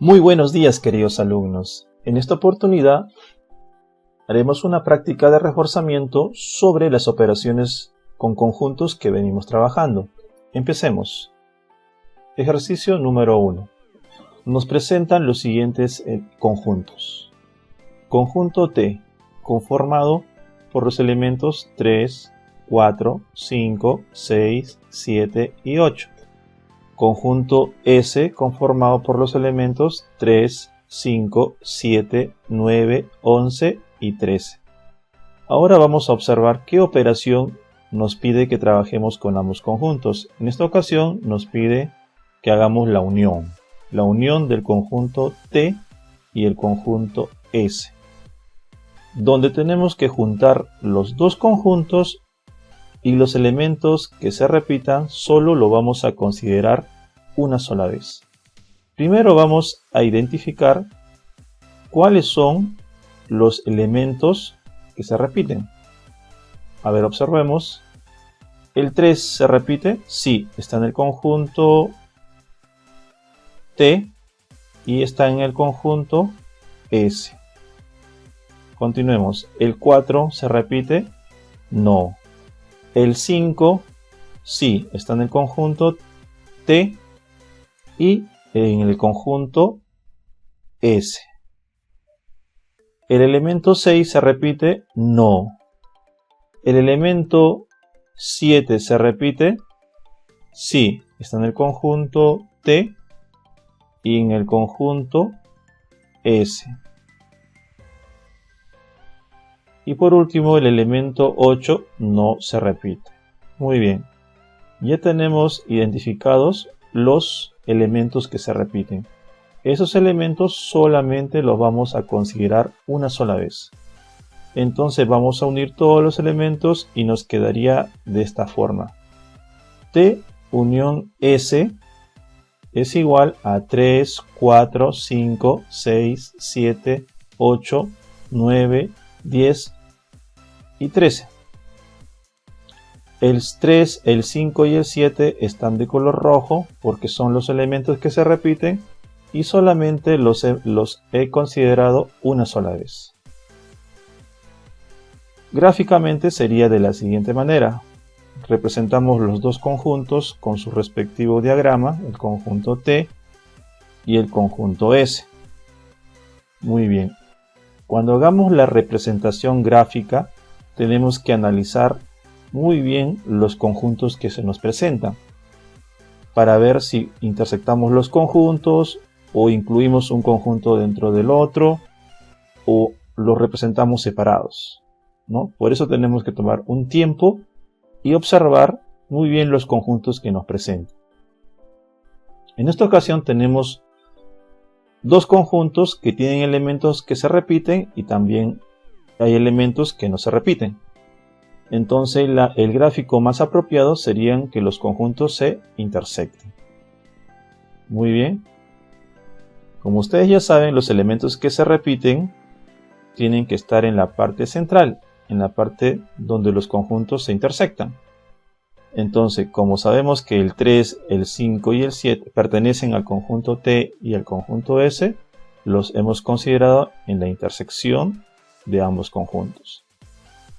Muy buenos días, queridos alumnos. En esta oportunidad haremos una práctica de reforzamiento sobre las operaciones con conjuntos que venimos trabajando. Empecemos. Ejercicio número 1. Nos presentan los siguientes conjuntos. Conjunto T, conformado por los elementos 3, 4, 5, 6, 7 y 8. Conjunto S, conformado por los elementos 3, 5, 7, 9, 11 y 13. Ahora vamos a observar qué operación nos pide que trabajemos con ambos conjuntos. En esta ocasión nos pide que hagamos la unión del conjunto T y el conjunto S, donde tenemos que juntar los dos conjuntos y los elementos que se repitan solo lo vamos a considerar una sola vez. Primero vamos a identificar cuáles son los elementos que se repiten. A ver, observemos. ¿El 3 se repite? Sí, está en el conjunto T y está en el conjunto S. Continuemos. ¿El 4 se repite? No. El 5 sí, está en el conjunto T y en el conjunto S. ¿El elemento 6 se repite? No. ¿El elemento 7 se repite? Sí, está en el conjunto T y en el conjunto S. Y por último, el elemento 8 no se repite. Muy bien. Ya tenemos identificados los elementos que se repiten. Esos elementos solamente los vamos a considerar una sola vez. Entonces vamos a unir todos los elementos y nos quedaría de esta forma. T unión S es igual a 3, 4, 5, 6, 7, 8, 9, 10 y 13. El 3, el 5 y el 7 están de color rojo porque son los elementos que se repiten y solamente los he considerado una sola vez. Gráficamente sería de la siguiente manera. Representamos los dos conjuntos con su respectivo diagrama, el conjunto T y el conjunto S. Muy bien. Cuando hagamos la representación gráfica, tenemos que analizar muy bien los conjuntos que se nos presentan para ver si intersectamos los conjuntos o incluimos un conjunto dentro del otro o los representamos separados, ¿no? Por eso tenemos que tomar un tiempo y observar muy bien los conjuntos que nos presentan. En esta ocasión tenemos dos conjuntos que tienen elementos que se repiten y también hay elementos que no se repiten. Entonces el gráfico más apropiado serían que los conjuntos se intersecten. Muy bien. Como ustedes ya saben, los elementos que se repiten tienen que estar en la parte central, en la parte donde los conjuntos se intersectan. Entonces, como sabemos que el 3, el 5 y el 7 pertenecen al conjunto T y al conjunto S, los hemos considerado en la intersección de ambos conjuntos.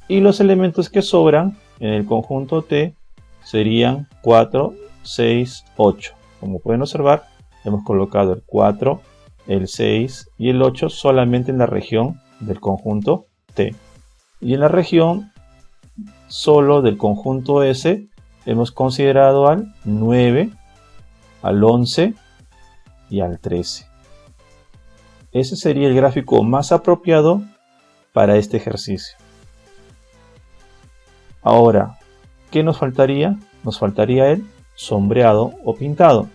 Y los elementos que sobran en el conjunto T serían 4, 6, 8. Como pueden observar, hemos colocado el 4, el 6 y el 8 solamente en la región del conjunto T. Y en la región solo del conjunto S hemos considerado al 9, al 11 y al 13. Ese sería el gráfico más apropiado para este ejercicio. Ahora, ¿qué nos faltaría? Nos faltaría el sombreado o pintado.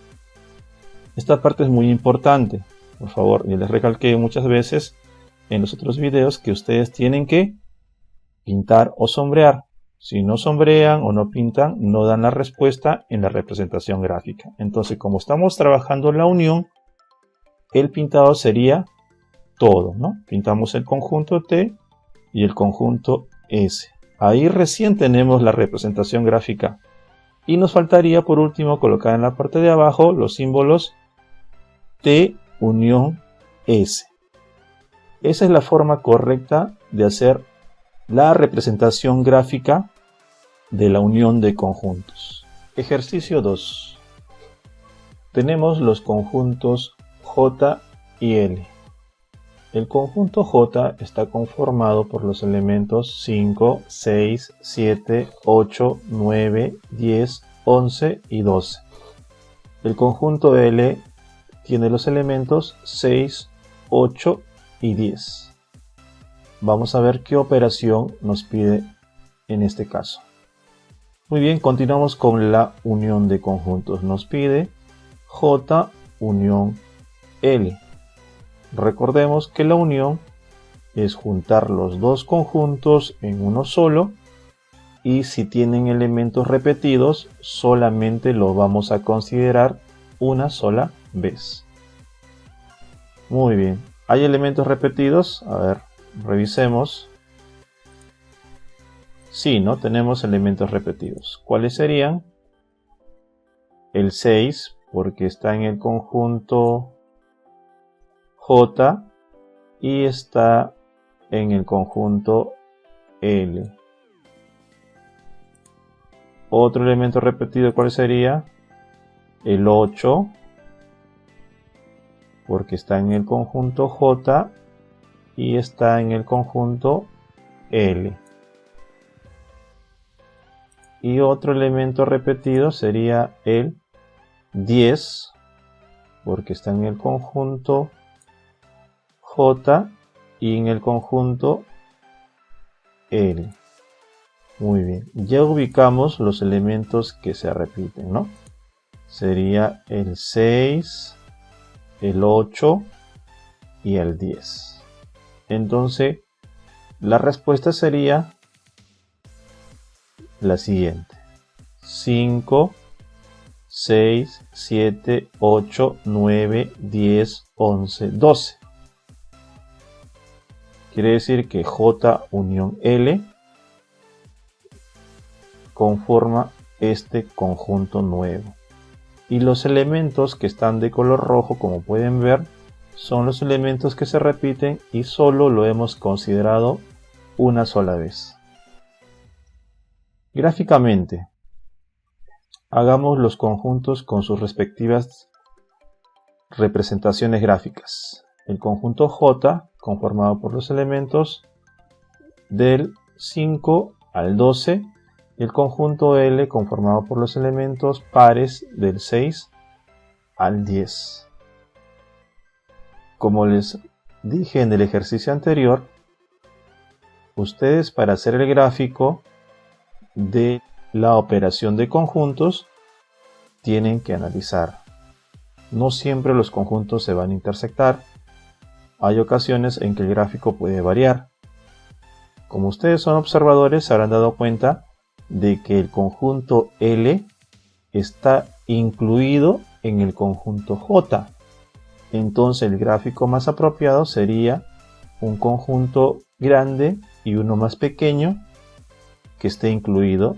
Esta parte es muy importante. Por favor, yo les recalqué muchas veces en los otros videos que ustedes tienen que pintar o sombrear. Si no sombrean o no pintan, no dan la respuesta en la representación gráfica. Entonces, como estamos trabajando la unión, el pintado sería todo, ¿no? Pintamos el conjunto T y el conjunto S. Ahí recién tenemos la representación gráfica. Y nos faltaría por último colocar en la parte de abajo los símbolos T unión S. Esa es la forma correcta de hacer la representación gráfica de la unión de conjuntos. Ejercicio 2. Tenemos los conjuntos J y L. El conjunto J está conformado por los elementos 5, 6, 7, 8, 9, 10, 11 y 12. El conjunto L tiene los elementos 6, 8 y 10. Vamos a ver qué operación nos pide en este caso. Muy bien, continuamos con la unión de conjuntos. Nos pide J unión L. Recordemos que la unión es juntar los dos conjuntos en uno solo, y si tienen elementos repetidos solamente lo vamos a considerar una sola vez. Muy bien, ¿hay elementos repetidos? A ver, revisemos. Sí, ¿no? Tenemos elementos repetidos. ¿Cuáles serían? El 6, porque está en el conjunto J y está en el conjunto L. Otro elemento repetido, ¿cuál sería? El 8, porque está en el conjunto J y está en el conjunto L. Y otro elemento repetido sería el 10, porque está en el conjunto J y en el conjunto L. Muy bien, ya ubicamos los elementos que se repiten, ¿no? Sería el 6, el 8 y el 10. Entonces, la respuesta sería la siguiente: 5, 6, 7, 8, 9, 10, 11, 12. Quiere decir que J unión L conforma este conjunto nuevo. Y los elementos que están de color rojo, como pueden ver, son los elementos que se repiten y solo lo hemos considerado una sola vez. Gráficamente, hagamos los conjuntos con sus respectivas representaciones gráficas. El conjunto J, conformado por los elementos del 5 al 12, y el conjunto L, conformado por los elementos pares del 6 al 10. Como les dije en el ejercicio anterior, ustedes, para hacer el gráfico de la operación de conjuntos, tienen que analizar. No siempre los conjuntos se van a intersectar. Hay ocasiones en que el gráfico puede variar. Como ustedes son observadores, se habrán dado cuenta de que el conjunto L está incluido en el conjunto J. Entonces el gráfico más apropiado sería un conjunto grande y uno más pequeño que esté incluido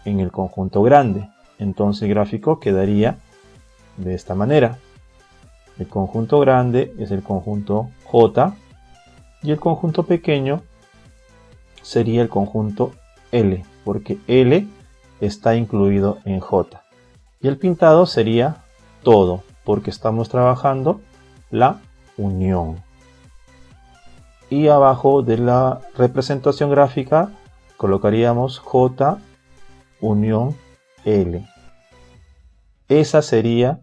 en el conjunto grande. Entonces el gráfico quedaría de esta manera. El conjunto grande es el conjunto J y el conjunto pequeño sería el conjunto L, porque L está incluido en J. Y el pintado sería todo, porque estamos trabajando la unión. Y abajo de la representación gráfica colocaríamos J unión L. Esa sería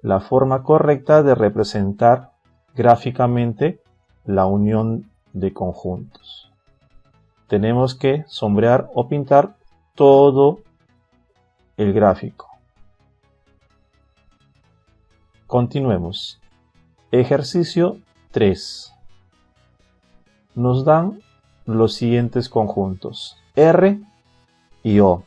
la forma correcta de representar gráficamente la unión de conjuntos. Tenemos que sombrear o pintar todo el gráfico. Continuemos. Ejercicio 3. Nos dan los siguientes conjuntos: R y O.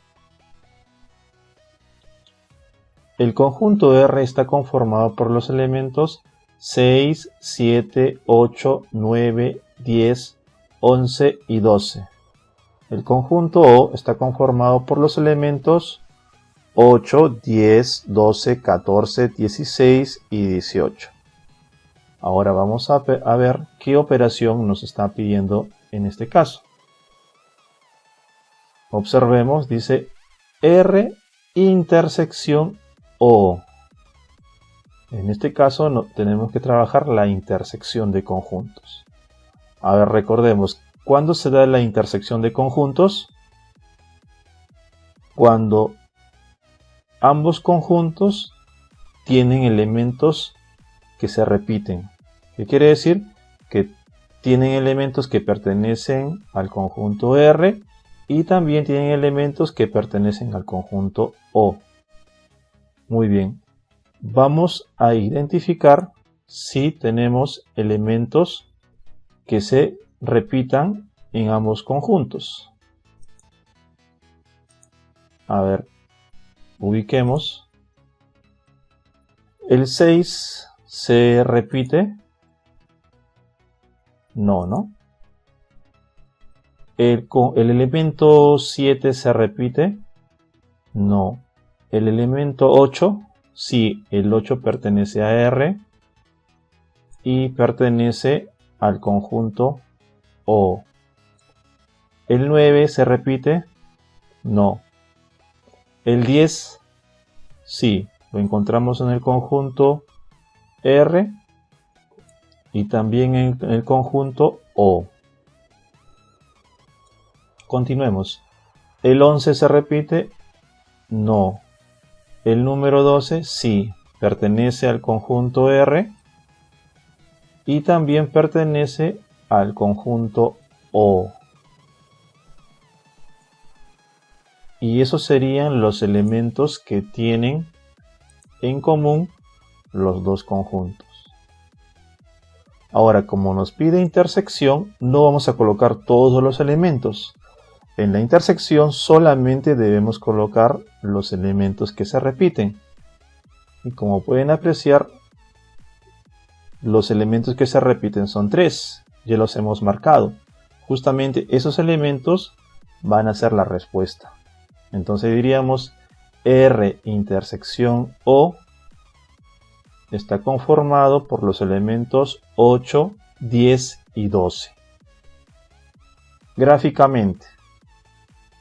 El conjunto R está conformado por los elementos 6, 7, 8, 9, 10, 11 y 12. El conjunto O está conformado por los elementos 8, 10, 12, 14, 16 y 18. Ahora vamos a ver qué operación nos está pidiendo en este caso. Observemos, dice R intersección O. En este caso tenemos que trabajar la intersección de conjuntos. A ver, recordemos, ¿cuándo se da la intersección de conjuntos? Cuando ambos conjuntos tienen elementos que se repiten. ¿Qué quiere decir? Que tienen elementos que pertenecen al conjunto R y también tienen elementos que pertenecen al conjunto O. Muy bien. Vamos a identificar si tenemos elementos que se repitan en ambos conjuntos. A ver, ubiquemos. ¿El 6 se repite? No. ¿El elemento 7 se repite? No. ¿El elemento 8? Sí, el 8 pertenece a R y pertenece al conjunto O. ¿El 9 se repite? No. ¿El 10? Sí, lo encontramos en el conjunto R y también en el conjunto O. Continuemos. ¿El 11 se repite? No. ¿El número 12? Sí, pertenece al conjunto R y también pertenece al conjunto O. Y esos serían los elementos que tienen en común los dos conjuntos. Ahora, como nos pide intersección, no vamos a colocar todos los elementos. En la intersección solamente debemos colocar los elementos que se repiten. Y como pueden apreciar, los elementos que se repiten son 3. Ya los hemos marcado. Justamente esos elementos van a ser la respuesta. Entonces diríamos R intersección O está conformado por los elementos 8, 10 y 12. Gráficamente,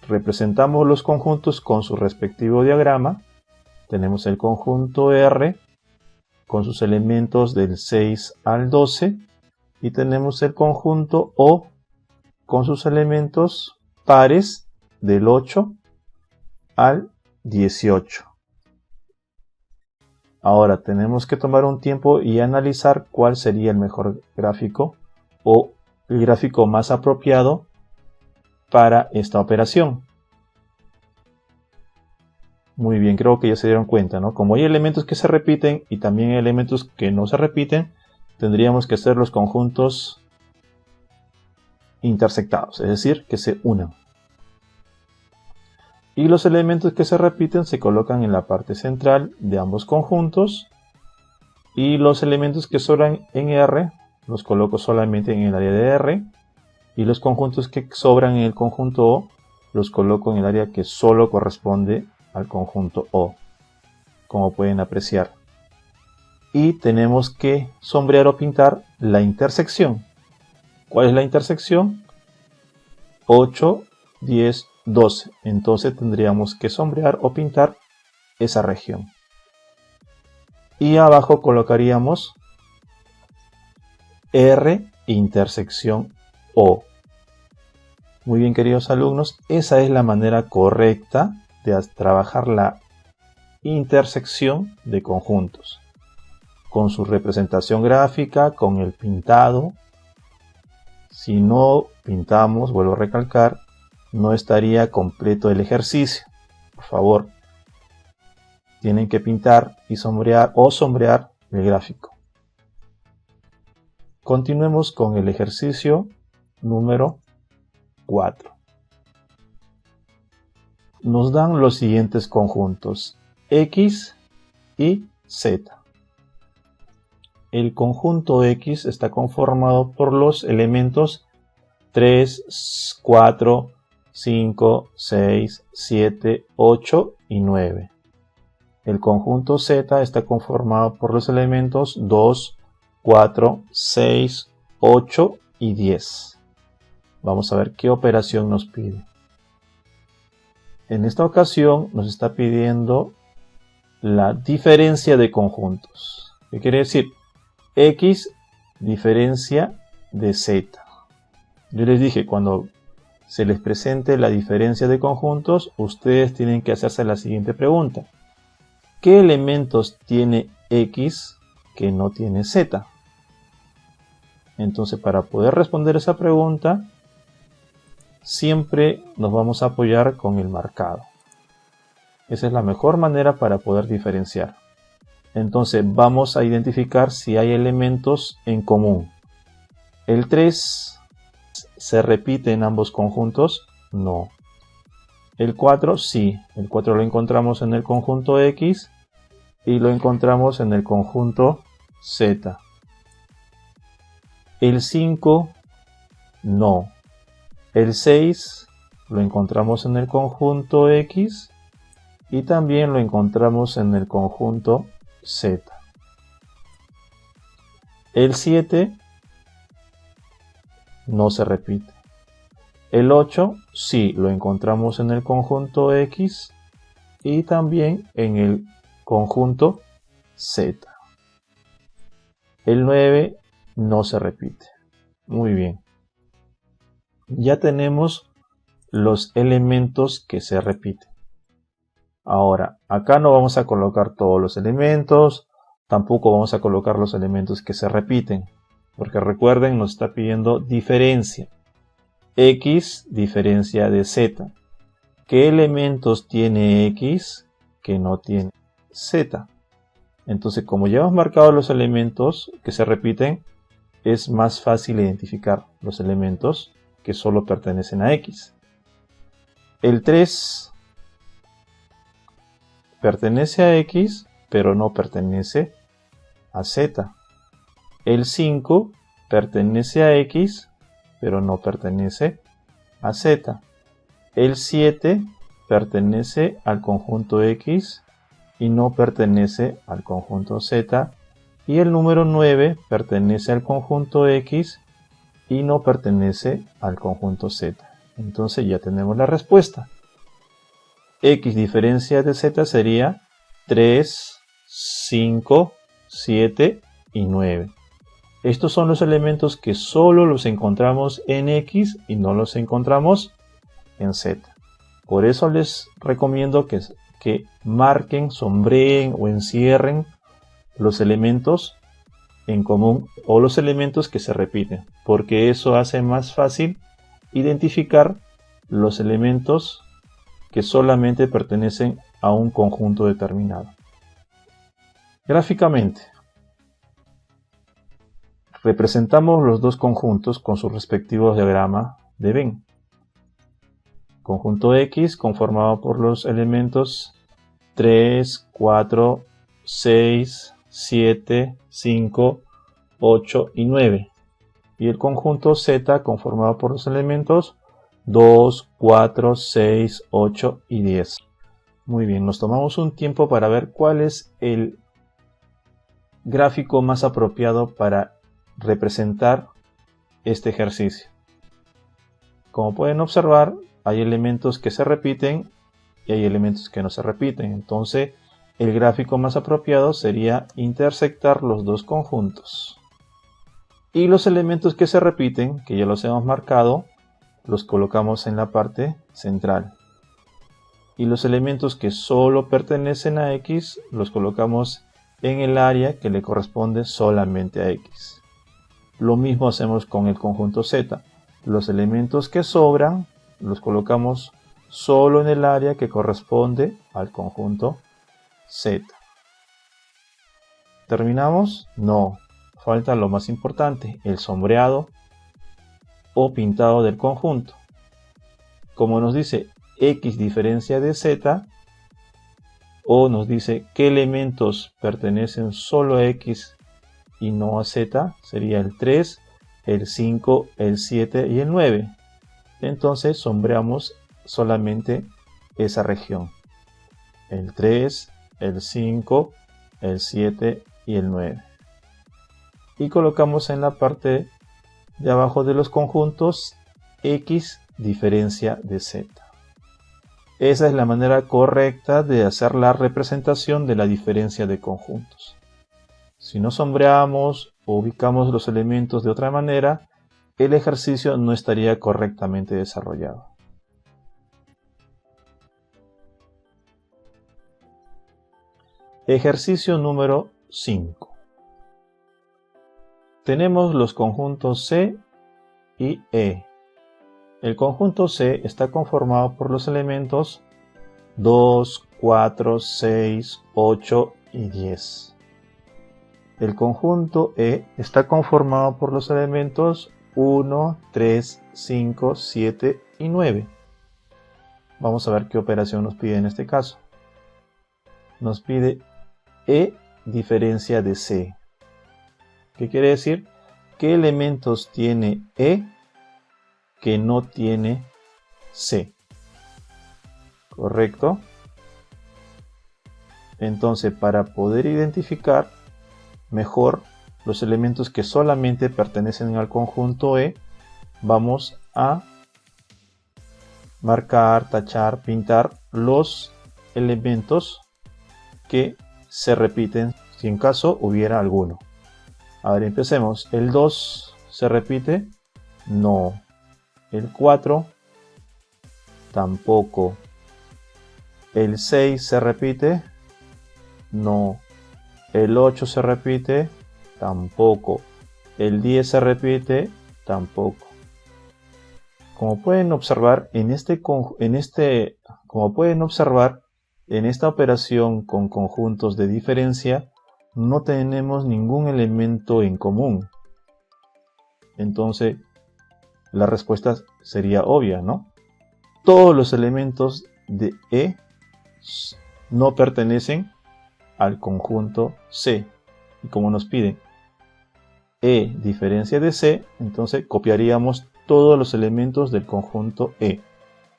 representamos los conjuntos con su respectivo diagrama. Tenemos el conjunto R con sus elementos del 6 al 12 y tenemos el conjunto O con sus elementos pares del 8 al 18. Ahora tenemos que tomar un tiempo y analizar cuál sería el mejor gráfico o el gráfico más apropiado para esta operación. Muy bien, creo que ya se dieron cuenta, ¿no? Como hay elementos que se repiten y también hay elementos que no se repiten, tendríamos que hacer los conjuntos intersectados, es decir, que se unan. Y los elementos que se repiten se colocan en la parte central de ambos conjuntos. Y los elementos que sobran en R los coloco solamente en el área de R. Y los conjuntos que sobran en el conjunto O los coloco en el área que solo corresponde al conjunto O, como pueden apreciar. Y tenemos que sombrear o pintar la intersección. ¿Cuál es la intersección? 8, 10, 12. Entonces tendríamos que sombrear o pintar esa región. Y abajo colocaríamos R intersección O. Muy bien, queridos alumnos, esa es la manera correcta de trabajar la intersección de conjuntos. Con su representación gráfica, con el pintado. Si no pintamos, vuelvo a recalcar, no estaría completo el ejercicio. Por favor, tienen que pintar y sombrear o sombrear el gráfico. Continuemos con el ejercicio número 4. Nos dan los siguientes conjuntos, X y Z. El conjunto X está conformado por los elementos 3, 4, 5, 6, 7, 8 y 9. El conjunto Z está conformado por los elementos 2, 4, 6, 8 y 10. Vamos a ver qué operación nos pide. En esta ocasión nos está pidiendo la diferencia de conjuntos. ¿Qué quiere decir? X diferencia de Z. Yo les dije, cuando se les presente la diferencia de conjuntos, ustedes tienen que hacerse la siguiente pregunta. ¿Qué elementos tiene X que no tiene Z? Entonces, para poder responder esa pregunta, siempre nos vamos a apoyar con el marcado. Esa es la mejor manera para poder diferenciar. Entonces, vamos a identificar si hay elementos en común. ¿El 3 se repite en ambos conjuntos? No. El 4 sí. El 4 lo encontramos en el conjunto X y lo encontramos en el conjunto Z. El 5 no. El 6 lo encontramos en el conjunto X y también lo encontramos en el conjunto Z. El 7 no se repite. El 8 sí lo encontramos en el conjunto X y también en el conjunto Z. El 9 no se repite. Muy bien. Ya tenemos los elementos que se repiten. Ahora, acá no vamos a colocar todos los elementos, tampoco vamos a colocar los elementos que se repiten, porque recuerden, nos está pidiendo diferencia. X diferencia de Z. ¿Qué elementos tiene X que no tiene Z? Entonces, como ya hemos marcado los elementos que se repiten, es más fácil identificar los elementos que solo pertenecen a X. El 3 pertenece a X, pero no pertenece a Z. El 5 pertenece a X, pero no pertenece a Z. El 7 pertenece al conjunto X y no pertenece al conjunto Z. Y el número 9 pertenece al conjunto X y no pertenece al conjunto Z. Entonces ya tenemos la respuesta. X diferencia de Z sería 3, 5, 7 y 9. Estos son los elementos que solo los encontramos en X y no los encontramos en Z. Por eso les recomiendo que marquen, sombreen o encierren los elementos en común o los elementos que se repiten, porque eso hace más fácil identificar los elementos que solamente pertenecen a un conjunto determinado. Gráficamente, representamos los dos conjuntos con sus respectivos diagramas de Venn. Conjunto X conformado por los elementos 3, 4, 6, 7, 5, 8 y 9. Y el conjunto Z conformado por los elementos 2, 4, 6, 8 y 10. Muy bien, nos tomamos un tiempo para ver cuál es el gráfico más apropiado para representar este ejercicio. Como pueden observar, hay elementos que se repiten y hay elementos que no se repiten. Entonces, el gráfico más apropiado sería intersectar los dos conjuntos. Y los elementos que se repiten, que ya los hemos marcado, los colocamos en la parte central. Y los elementos que solo pertenecen a X, los colocamos en el área que le corresponde solamente a X. Lo mismo hacemos con el conjunto Z. Los elementos que sobran, los colocamos solo en el área que corresponde al conjunto Z. ¿Terminamos? No. Falta lo más importante, el sombreado o pintado del conjunto. Como nos dice X diferencia de Z, o nos dice qué elementos pertenecen solo a X y no a Z, sería el 3, el 5, el 7 y el 9. Entonces sombreamos solamente esa región. El 3, el 5, el 7 y el 9. y colocamos en la parte de abajo de los conjuntos X diferencia de Z. Esa es la manera correcta de hacer la representación de la diferencia de conjuntos. Si no sombreamos o ubicamos los elementos de otra manera, el ejercicio no estaría correctamente desarrollado. Ejercicio número 5. Tenemos los conjuntos C y E. El conjunto C está conformado por los elementos 2, 4, 6, 8 y 10. El conjunto E está conformado por los elementos 1, 3, 5, 7 y 9. Vamos a ver qué operación nos pide en este caso. Nos pide E diferencia de C. ¿Qué quiere decir? ¿Qué elementos tiene E que no tiene C? ¿Correcto? Entonces, para poder identificar mejor los elementos que solamente pertenecen al conjunto E, vamos a marcar, tachar, pintar los elementos que se repiten si en caso hubiera alguno. A ver, empecemos. ¿El 2 se repite? No. ¿El 4? Tampoco. ¿El 6 se repite? No. ¿El 8 se repite? Tampoco. ¿El 10 se repite? Tampoco. Como pueden observar, en esta operación con conjuntos de diferencia, no tenemos ningún elemento en común. Entonces, la respuesta sería obvia, ¿no? Todos los elementos de E no pertenecen al conjunto C. Y como nos piden E diferencia de C, entonces copiaríamos todos los elementos del conjunto E,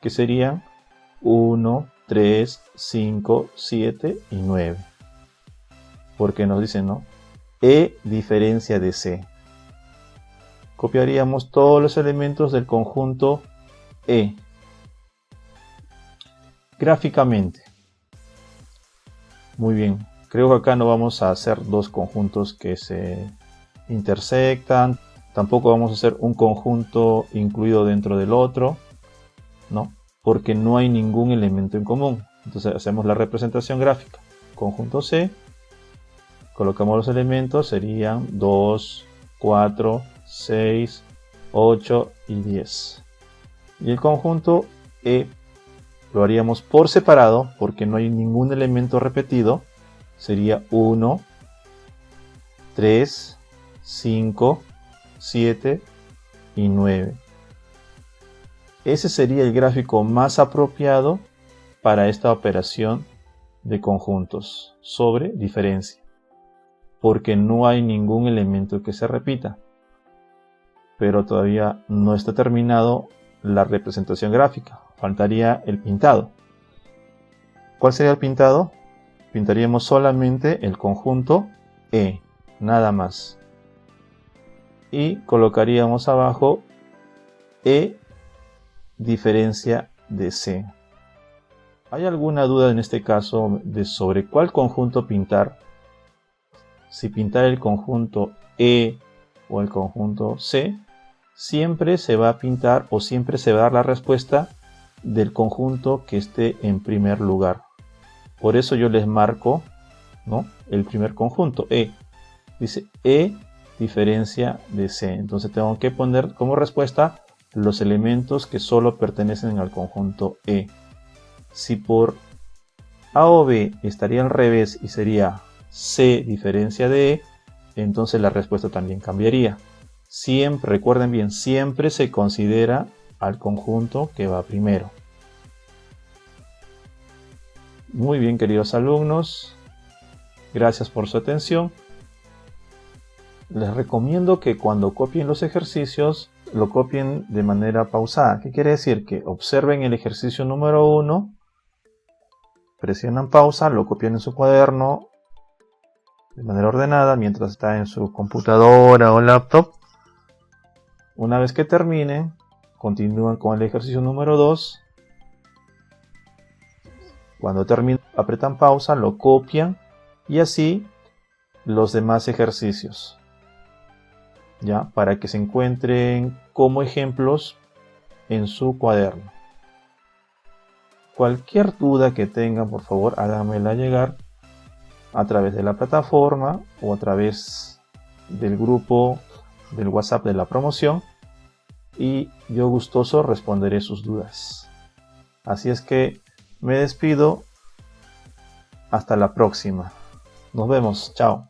que serían 1, 3, 5, 7 y 9. Porque nos dicen, ¿no? E diferencia de C. Copiaríamos todos los elementos del conjunto E. Gráficamente. Muy bien. Creo que acá no vamos a hacer dos conjuntos que se intersectan. Tampoco vamos a hacer un conjunto incluido dentro del otro, ¿no? Porque no hay ningún elemento en común. Entonces hacemos la representación gráfica. Conjunto C. Colocamos los elementos, serían 2, 4, 6, 8 y 10. Y el conjunto E lo haríamos por separado porque no hay ningún elemento repetido. Sería 1, 3, 5, 7 y 9. Ese sería el gráfico más apropiado para esta operación de conjuntos sobre diferencia, porque no hay ningún elemento que se repita. Pero todavía no está terminado la representación gráfica, faltaría el pintado. ¿Cuál sería el pintado? Pintaríamos solamente el conjunto E, nada más. Y colocaríamos abajo E diferencia de C. ¿Hay alguna duda en este caso sobre cuál conjunto pintar? Si pintar el conjunto E o el conjunto C, siempre se va a pintar o siempre se va a dar la respuesta del conjunto que esté en primer lugar. Por eso yo les marco, ¿no?, el primer conjunto, E. Dice E diferencia de C. Entonces tengo que poner como respuesta los elementos que solo pertenecen al conjunto E. Si por A o B estaría al revés y sería C diferencia de E, entonces la respuesta también cambiaría. Siempre, recuerden bien, siempre se considera al conjunto que va primero. Muy bien, queridos alumnos, gracias por su atención. Les recomiendo que cuando copien los ejercicios, lo copien de manera pausada. ¿Qué quiere decir? Que observen el ejercicio número 1, presionan pausa, lo copian en su cuaderno, de manera ordenada mientras está en su computadora o laptop. Una vez que terminen, continúan con el ejercicio número 2. Cuando terminen, apretan pausa, lo copian y así los demás ejercicios, ya, para que se encuentren como ejemplos en su cuaderno. Cualquier duda que tengan, por favor, háganmela llegar a través de la plataforma o a través del grupo del WhatsApp de la promoción y yo gustoso responderé sus dudas. Así es que me despido. Hasta la próxima. Nos vemos. Chao.